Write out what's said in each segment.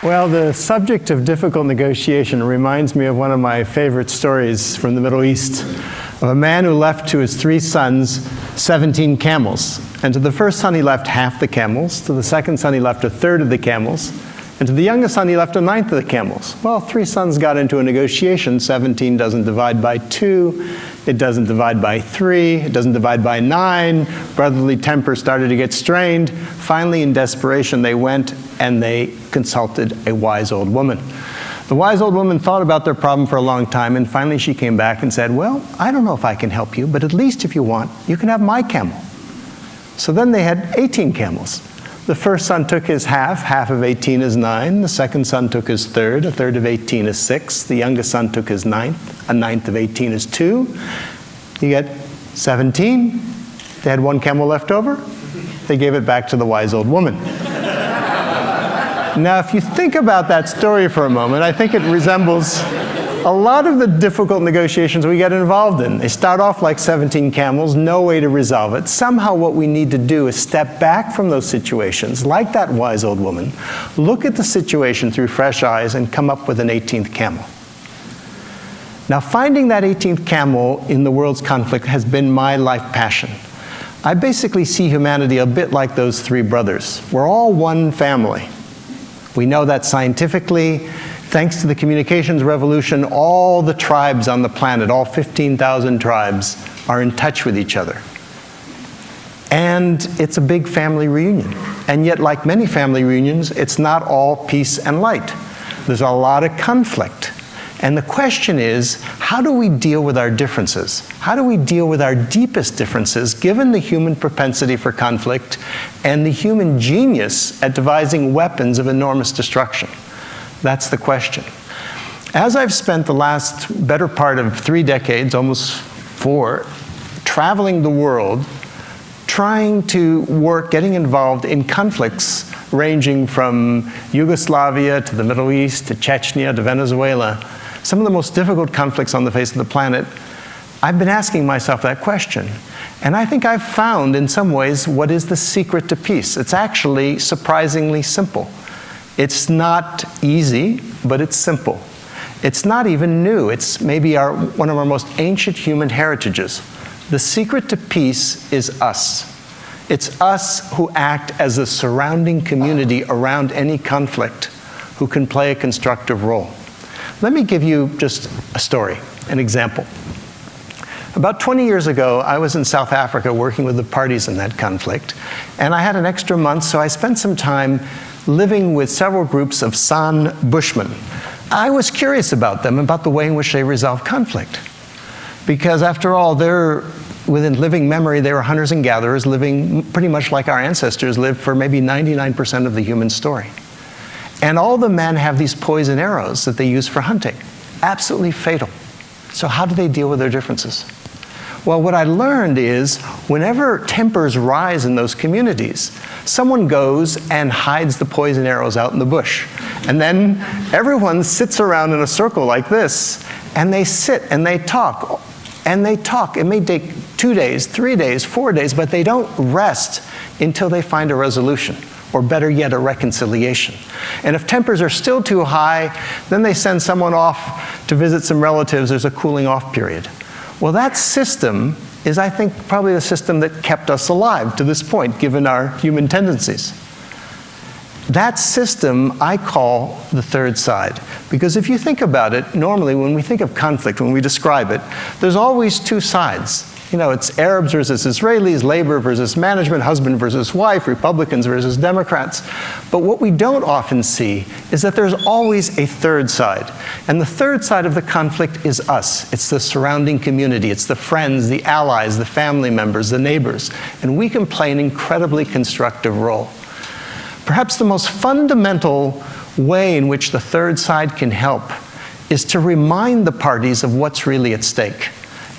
Well, the subject of difficult negotiation reminds me of one of my favorite stories from the Middle East, of a man who left to his 3 sons 17 camels. And to the first son he left half the camels, to the second son he left a third of the camels, and to the youngest son he left a ninth of the camels. Well, 3 sons got into a negotiation. 17 doesn't divide by 2, it doesn't divide by 3, it doesn't divide by 9. Brotherly temper started to get strained. Finally, in desperation, they went and they consulted a wise old woman. The wise old woman thought about their problem for a long time, and finally she came back and said, well, I don't know if I can help you, but at least if you want, you can have my camel. So then they had 18 camels. The first son took his half of 18 is 9. The second son took his third, a third of 18 is 6. The youngest son took his ninth, a ninth of 18 is 2. You get 17. They had 1 camel left over. They gave it back to the wise old woman. Now, if you think about that story for a moment, I think it resembles a lot of the difficult negotiations we get involved in. They start off like 17 camels, no way to resolve it. Somehow what we need to do is step back from those situations, like that wise old woman, look at the situation through fresh eyes, and come up with an 18th camel. Now, finding that 18th camel in the world's conflict has been my life passion. I basically see humanity a bit like those 3 brothers. We're all one family. We know that scientifically. Thanks to the communications revolution, all the tribes on the planet, all 15,000 tribes, are in touch with each other. And it's a big family reunion. And yet, like many family reunions, it's not all peace and light. There's a lot of conflict. And the question is, how do we deal with our differences? How do we deal with our deepest differences, given the human propensity for conflict and the human genius at devising weapons of enormous destruction? That's the question. As I've spent the last better part of 3 decades, almost 4, traveling the world, trying to work, getting involved in conflicts ranging from Yugoslavia to the Middle East to Chechnya to Venezuela, some of the most difficult conflicts on the face of the planet, I've been asking myself that question. And I think I've found, in some ways, what is the secret to peace. It's actually surprisingly simple. It's not easy, but it's simple. It's not even new. It's maybe one of our most ancient human heritages. The secret to peace is us. It's us who act as a surrounding community around any conflict, who can play a constructive role. Let me give you just a story, an example. About 20 years ago, I was in South Africa working with the parties in that conflict, and I had an extra month, so I spent some time living with several groups of San Bushmen. I was curious about them, about the way in which they resolve conflict. Because after all, within living memory, they were hunters and gatherers, living pretty much like our ancestors lived for maybe 99% of the human story. And all the men have these poison arrows that they use for hunting, absolutely fatal. So how do they deal with their differences? Well, what I learned is whenever tempers rise in those communities, someone goes and hides the poison arrows out in the bush. And then everyone sits around in a circle like this, and they sit and they talk. And they talk. It may take 2 days, 3 days, 4 days, but they don't rest until they find a resolution, or better yet, a reconciliation. And if tempers are still too high, then they send someone off to visit some relatives. There's a cooling off period. Well, that system is, I think, probably the system that kept us alive to this point, given our human tendencies. That system I call the third side. Because if you think about it, normally when we think of conflict, when we describe it, there's always 2 sides. You know, it's Arabs versus Israelis, labor versus management, husband versus wife, Republicans versus Democrats. But what we don't often see is that there's always a third side. And the third side of the conflict is us. It's the surrounding community. It's the friends, the allies, the family members, the neighbors. And we can play an incredibly constructive role. Perhaps the most fundamental way in which the third side can help is to remind the parties of what's really at stake.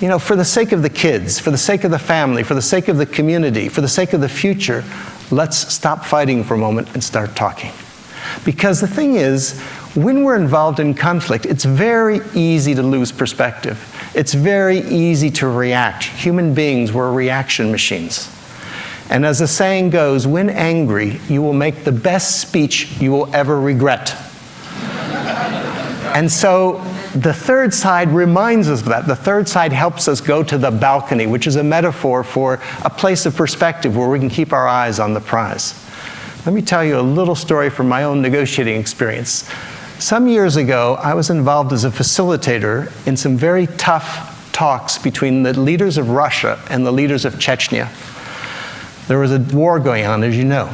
You know, for the sake of the kids, for the sake of the family, for the sake of the community, for the sake of the future, let's stop fighting for a moment and start talking. Because the thing is, when we're involved in conflict, it's very easy to lose perspective. It's very easy to react. Human beings, we're reaction machines. And as the saying goes, when angry, you will make the best speech you will ever regret. And so the third side reminds us of that. The third side helps us go to the balcony, which is a metaphor for a place of perspective where we can keep our eyes on the prize. Let me tell you a little story from my own negotiating experience. Some years ago, I was involved as a facilitator in some very tough talks between the leaders of Russia and the leaders of Chechnya. There was a war going on, as you know.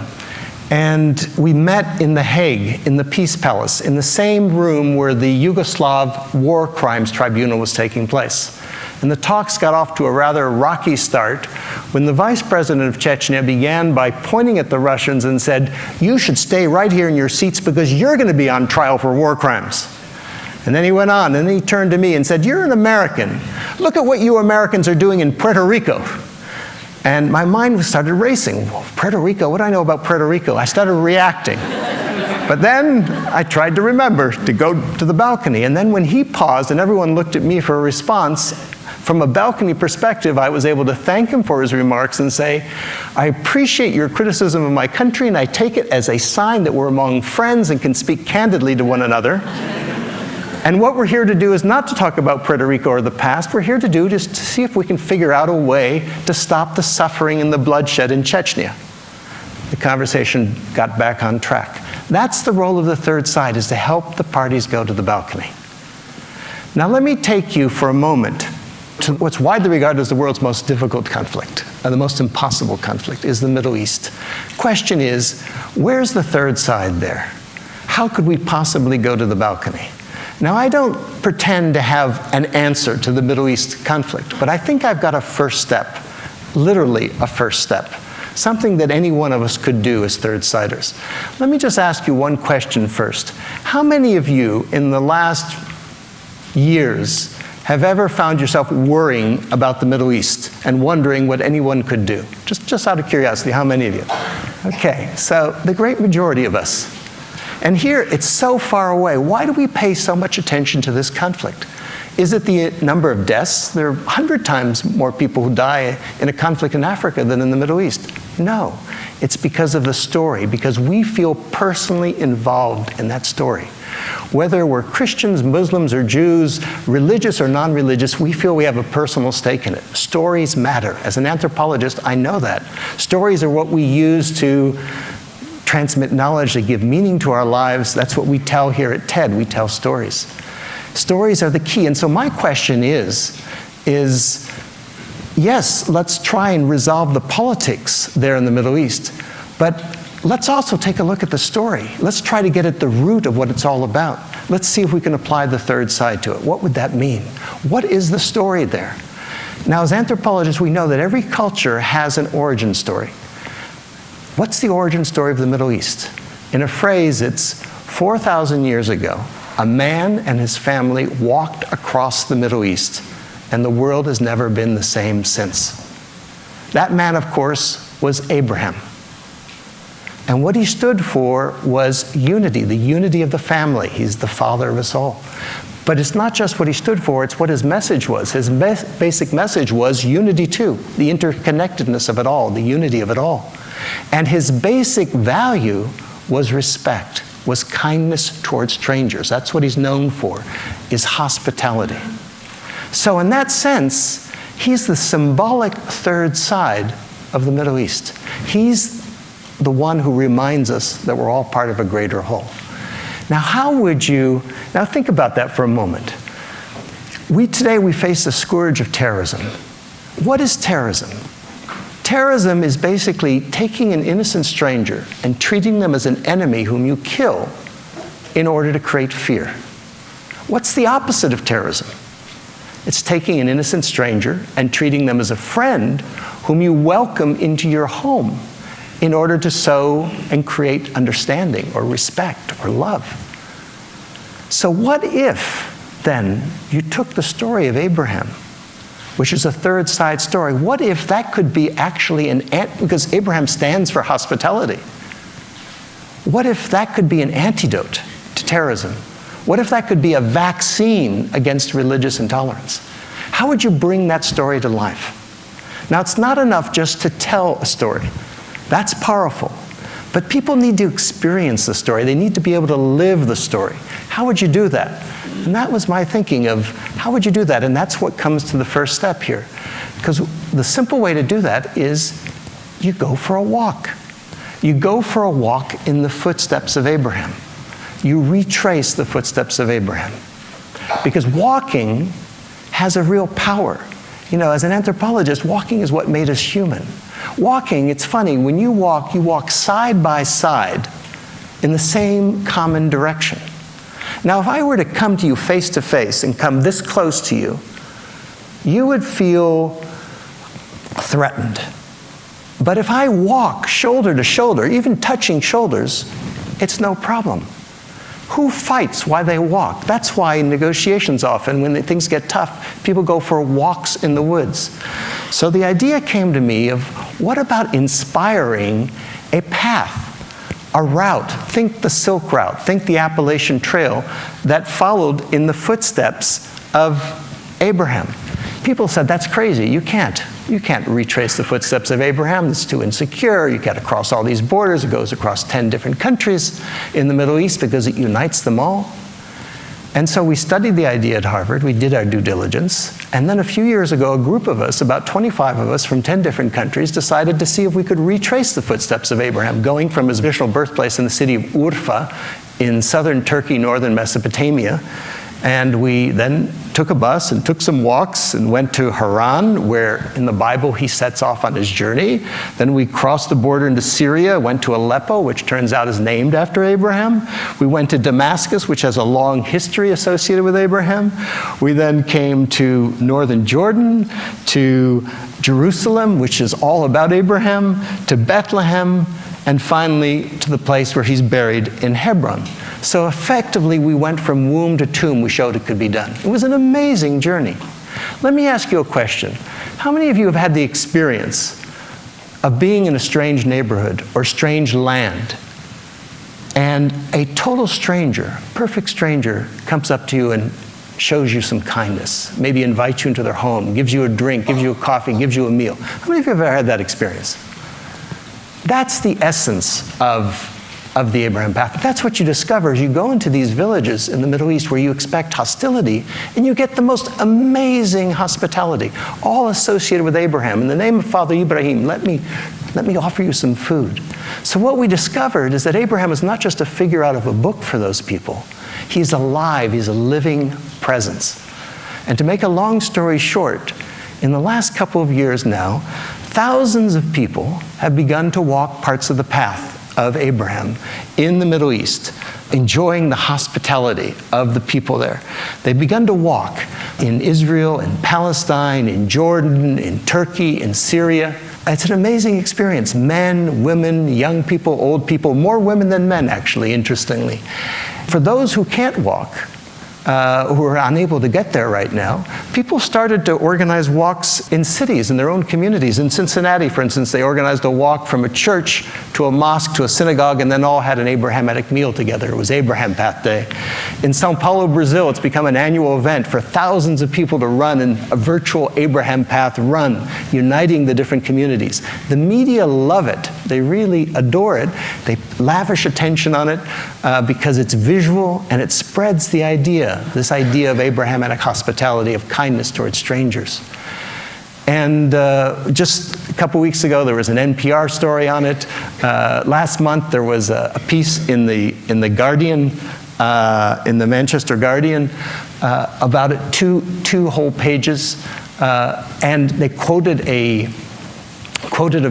And we met in The Hague, in the Peace Palace, in the same room where the Yugoslav War Crimes Tribunal was taking place. And the talks got off to a rather rocky start when the vice president of Chechnya began by pointing at the Russians and said, "You should stay right here in your seats because you're going to be on trial for war crimes." And then he went on, and then he turned to me and said, "You're an American. Look at what you Americans are doing in Puerto Rico." And my mind started racing. Well, Puerto Rico, what do I know about Puerto Rico? I started reacting. But then I tried to remember to go to the balcony. And then when he paused and everyone looked at me for a response, from a balcony perspective, I was able to thank him for his remarks and say, "I appreciate your criticism of my country, and I take it as a sign that we're among friends and can speak candidly to one another. And what we're here to do is not to talk about Puerto Rico or the past. We're here to do just to see if we can figure out a way to stop the suffering and the bloodshed in Chechnya." The conversation got back on track. That's the role of the third side, is to help the parties go to the balcony. Now let me take you for a moment to what's widely regarded as the world's most difficult conflict, the most impossible conflict, is the Middle East. Question is, where's the third side there? How could we possibly go to the balcony? Now, I don't pretend to have an answer to the Middle East conflict, but I think I've got a first step, literally a first step, something that any one of us could do as third-siders. Let me just ask you one question first. How many of you in the last years have ever found yourself worrying about the Middle East and wondering what anyone could do? Just out of curiosity, how many of you? Okay, so the great majority of us. And here, it's so far away. Why do we pay so much attention to this conflict? Is it the number of deaths? There are 100 times more people who die in a conflict in Africa than in the Middle East. No, it's because of the story, because we feel personally involved in that story. Whether we're Christians, Muslims, or Jews, religious or non-religious, we feel we have a personal stake in it. Stories matter. As an anthropologist, I know that. Stories are what we use to transmit knowledge, they give meaning to our lives. That's what we tell here at TED. We tell stories. Stories are the key. And so my question is yes, let's try and resolve the politics there in the Middle East, but let's also take a look at the story. Let's try to get at the root of what it's all about. Let's see if we can apply the third side to it. What would that mean? What is the story there? Now, as anthropologists, we know that every culture has an origin story. What's the origin story of the Middle East? In a phrase, it's 4,000 years ago, a man and his family walked across the Middle East, and the world has never been the same since. That man, of course, was Abraham. And what he stood for was unity, the unity of the family. He's the father of us all. But it's not just what he stood for, it's what his message was. His basic message was unity too, the interconnectedness of it all, the unity of it all. And his basic value was respect, was kindness towards strangers. That's what he's known for, is hospitality. So in that sense, he's the symbolic third side of the Middle East. He's the one who reminds us that we're all part of a greater whole. Now think about that for a moment. Today we face the scourge of terrorism. What is terrorism? Terrorism is basically taking an innocent stranger and treating them as an enemy whom you kill in order to create fear. What's the opposite of terrorism? It's taking an innocent stranger and treating them as a friend whom you welcome into your home in order to sow and create understanding or respect or love. So what if, then, you took the story of Abraham, which is a third side story. What if that could be actually because Abraham stands for hospitality. What if that could be an antidote to terrorism? What if that could be a vaccine against religious intolerance? How would you bring that story to life? Now, it's not enough just to tell a story. That's powerful. But people need to experience the story. They need to be able to live the story. How would you do that? And that was my thinking of, how would you do that? And that's what comes to the first step here. Because the simple way to do that is you go for a walk. You go for a walk in the footsteps of Abraham. You retrace the footsteps of Abraham. Because walking has a real power. You know, as an anthropologist, walking is what made us human. Walking, it's funny, when you walk side by side in the same common direction. Now, if I were to come to you face to face and come this close to you, you would feel threatened. But if I walk shoulder to shoulder, even touching shoulders, it's no problem. Who fights while they walk? That's why in negotiations often, when things get tough, people go for walks in the woods. So the idea came to me of, what about inspiring a path, a route? Think the Silk Route, think the Appalachian Trail that followed in the footsteps of Abraham. People said, that's crazy, you can't retrace the footsteps of Abraham, it's too insecure, you got to cross all these borders, it goes across 10 different countries in the Middle East because it unites them all. And so we studied the idea at Harvard, we did our due diligence, and then a few years ago, a group of us, about 25 of us from 10 different countries, decided to see if we could retrace the footsteps of Abraham, going from his original birthplace in the city of Urfa in southern Turkey, northern Mesopotamia. And we then took a bus and took some walks and went to Haran, where in the Bible he sets off on his journey. Then we crossed the border into Syria, went to Aleppo, which turns out is named after Abraham. We went to Damascus, which has a long history associated with Abraham. We then came to northern Jordan, to Jerusalem, which is all about Abraham, to Bethlehem, and finally to the place where he's buried in Hebron. So effectively, we went from womb to tomb. We showed it could be done. It was an amazing journey. Let me ask you a question. How many of you have had the experience of being in a strange neighborhood or strange land, and a total stranger, perfect stranger, comes up to you and shows you some kindness, maybe invites you into their home, gives you a drink, gives you a coffee, gives you a meal? How many of you have ever had that experience? That's the essence of the Abraham path. That's what you discover as you go into these villages in the Middle East where you expect hostility, and you get the most amazing hospitality, all associated with Abraham. In the name of Father Ibrahim, let me offer you some food. So what we discovered is that Abraham is not just a figure out of a book for those people. He's alive, he's a living presence. And to make a long story short, in the last couple of years now, thousands of people have begun to walk parts of the path of Abraham in the Middle East, enjoying the hospitality of the people there. They've begun to walk in Israel, in Palestine, in Jordan, in Turkey, in Syria. It's an amazing experience. Men, women, young people, old people, more women than men, actually, interestingly. For those who can't walk, who are unable to get there right now, people started to organize walks in cities, in their own communities. In Cincinnati, for instance, they organized a walk from a church to a mosque to a synagogue, and then all had an Abrahamic meal together. It was Abraham Path Day. In Sao Paulo, Brazil, it's become an annual event for thousands of people to run in a virtual Abraham Path run, uniting the different communities. The media love it. They really adore it. They lavish attention on it because it's visual and it spreads the idea, this idea of Abrahamic hospitality, of kindness towards strangers. And just a couple weeks ago, there was an NPR story on it. Last month, there was a piece in the Guardian, in the Manchester Guardian, about it, two whole pages, and they quoted a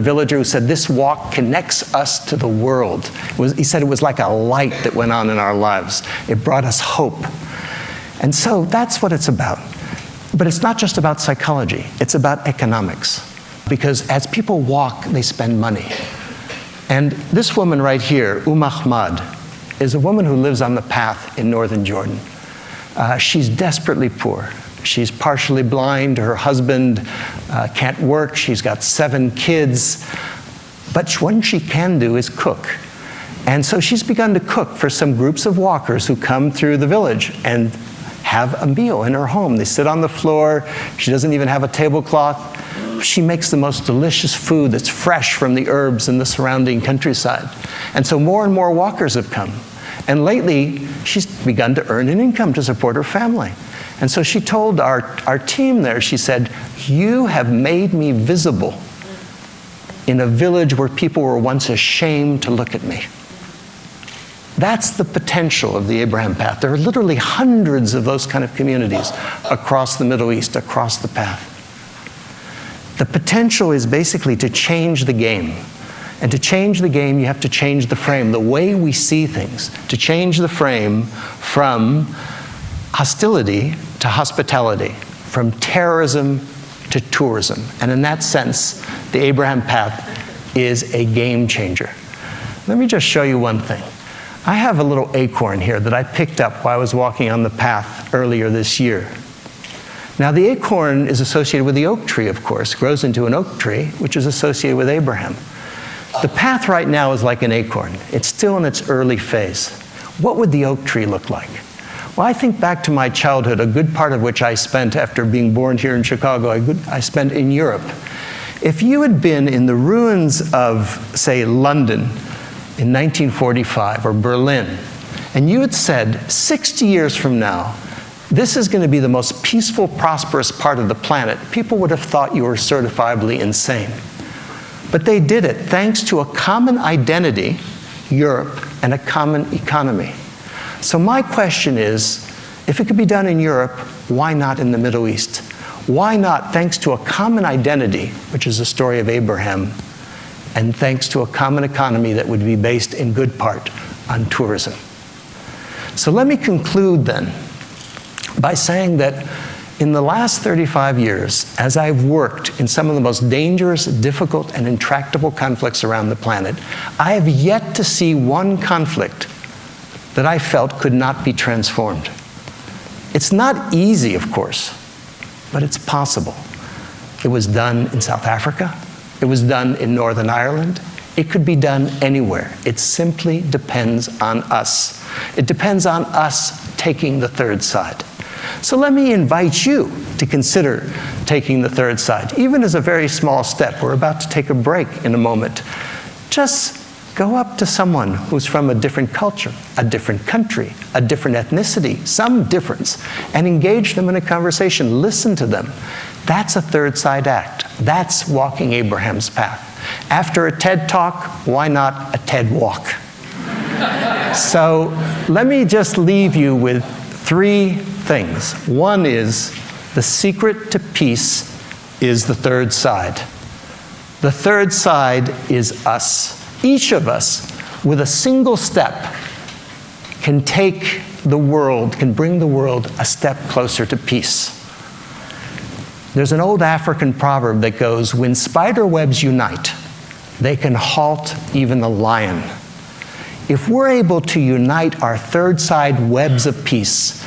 villager who said, "This walk connects us to the world." He said it was like a light that went on in our lives. It brought us hope. And so that's what it's about. But it's not just about psychology, it's about economics. Because as people walk, they spend money. And this woman right here, Ahmad, is a woman who lives on the path in northern Jordan. She's desperately poor. She's partially blind, her husband can't work, she's got 7 kids. But what she can do is cook. And so she's begun to cook for some groups of walkers who come through the village and have a meal in her home. They sit on the floor. She doesn't even have a tablecloth. she makes the most delicious food that's fresh from the herbs in the surrounding countryside. And so more and more walkers have come. And lately, she's begun to earn an income to support her family. And so she told our team there, she said, "You have made me visible in a village where people were once ashamed to look at me." That's the potential of the Abraham Path. There are literally hundreds of those kind of communities across the Middle East, across the path. The potential is basically to change the game. And to change the game, you have to change the frame, the way we see things. To change the frame from hostility to hospitality, from terrorism to tourism. And in that sense, the Abraham Path is a game changer. Let me just show you one thing. I have a little acorn here that I picked up while I was walking on the path earlier this year. Now, the acorn is associated with the oak tree, of course, grows into an oak tree, which is associated with Abraham. The path right now is like an acorn. It's still in its early phase. What would the oak tree look like? Well, I think back to my childhood, a good part of which I spent after being born here in Chicago, I spent in Europe. If you had been in the ruins of, say, London in 1945 or Berlin, and you had said, 60 years from now, this is going to be the most peaceful, prosperous part of the planet, people would have thought you were certifiably insane. But they did it thanks to a common identity, Europe, and a common economy. So my question is, if it could be done in Europe, why not in the Middle East? Why not thanks to a common identity, which is the story of Abraham, and thanks to a common economy that would be based in good part on tourism? So let me conclude then by saying that in the last 35 years, as I've worked in some of the most dangerous, difficult, and intractable conflicts around the planet, I have yet to see one conflict that I felt could not be transformed. It's not easy, of course, but it's possible. It was done in South Africa. It was done in Northern Ireland. It could be done anywhere. It simply depends on us. It depends on us taking the third side. So let me invite you to consider taking the third side, even as a very small step. We're about to take a break in a moment. Just go up to someone who's from a different culture, a different country, a different ethnicity, some difference, and engage them in a conversation. Listen to them. That's a third side act. That's walking Abraham's path. After a TED Talk, why not a TED Walk? So let me just leave you with three things. One is, the secret to peace is the third side. The third side is us. Each of us, with a single step, can take the world, can bring the world a step closer to peace. There's an old African proverb that goes, when spider webs unite, they can halt even a lion. If we're able to unite our third side webs of peace,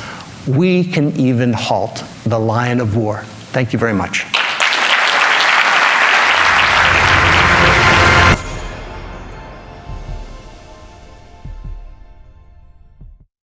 we can even halt the lion of war. Thank you very much.